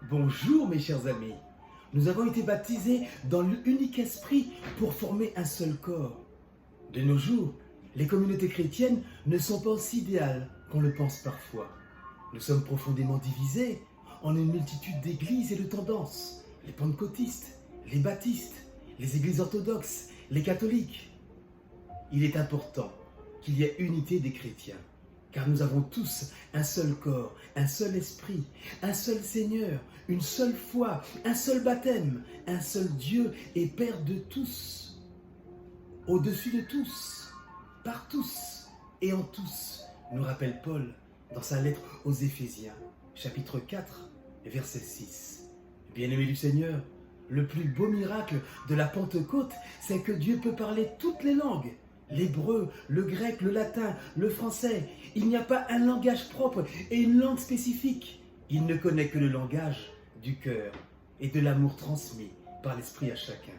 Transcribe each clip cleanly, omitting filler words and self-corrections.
Bonjour mes chers amis, nous avons été baptisés dans l'unique esprit pour former un seul corps. De nos jours, les communautés chrétiennes ne sont pas aussi idéales qu'on le pense parfois. Nous sommes profondément divisés en une multitude d'églises et de tendances, les pentecôtistes, les baptistes, les églises orthodoxes, les catholiques. Il est important qu'il y ait unité des chrétiens, car nous avons tous un seul corps, un seul esprit, un seul Seigneur, une seule foi, un seul baptême, un seul Dieu et Père de tous, au-dessus de tous, par tous et en tous, nous rappelle Paul dans sa lettre aux Éphésiens, chapitre 4, verset 6. Bien-aimés du Seigneur, le plus beau miracle de la Pentecôte, c'est que Dieu peut parler toutes les langues. L'hébreu, le grec, le latin, le français. Il n'y a pas un langage propre et une langue spécifique. Il ne connaît que le langage du cœur et de l'amour transmis par l'Esprit à chacun.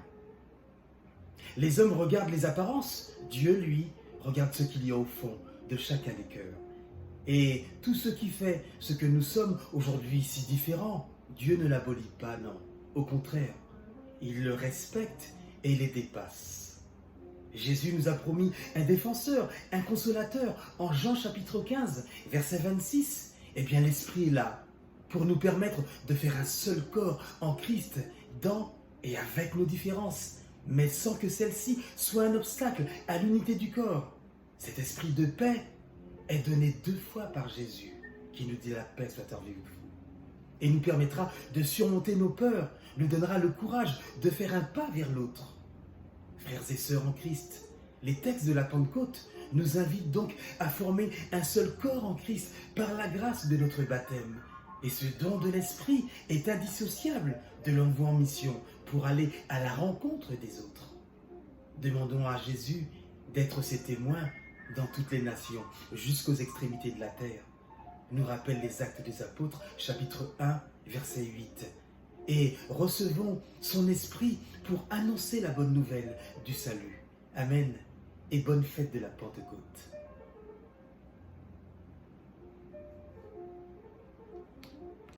Les hommes regardent les apparences. Dieu, lui, regarde ce qu'il y a au fond de chacun des cœurs. Et tout ce qui fait ce que nous sommes aujourd'hui si différents, Dieu ne l'abolit pas, non. Au contraire, il le respecte et les dépasse. Jésus nous a promis un défenseur, un consolateur. En Jean chapitre 15, verset 26, eh bien l'Esprit est là pour nous permettre de faire un seul corps en Christ, dans et avec nos différences, mais sans que celle-ci soit un obstacle à l'unité du corps. Cet esprit de paix est donné 2 fois par Jésus, qui nous dit la paix soit avec vous. Et nous permettra de surmonter nos peurs, nous donnera le courage de faire un pas vers l'autre. Frères et sœurs en Christ, les textes de la Pentecôte nous invitent donc à former un seul corps en Christ par la grâce de notre baptême. Et ce don de l'Esprit est indissociable de l'envoi en mission pour aller à la rencontre des autres. Demandons à Jésus d'être ses témoins dans toutes les nations, jusqu'aux extrémités de la terre. Nous rappellent les Actes des Apôtres, chapitre 1, verset 8. Et recevons son esprit pour annoncer la bonne nouvelle du salut. Amen et bonne fête de la Pentecôte.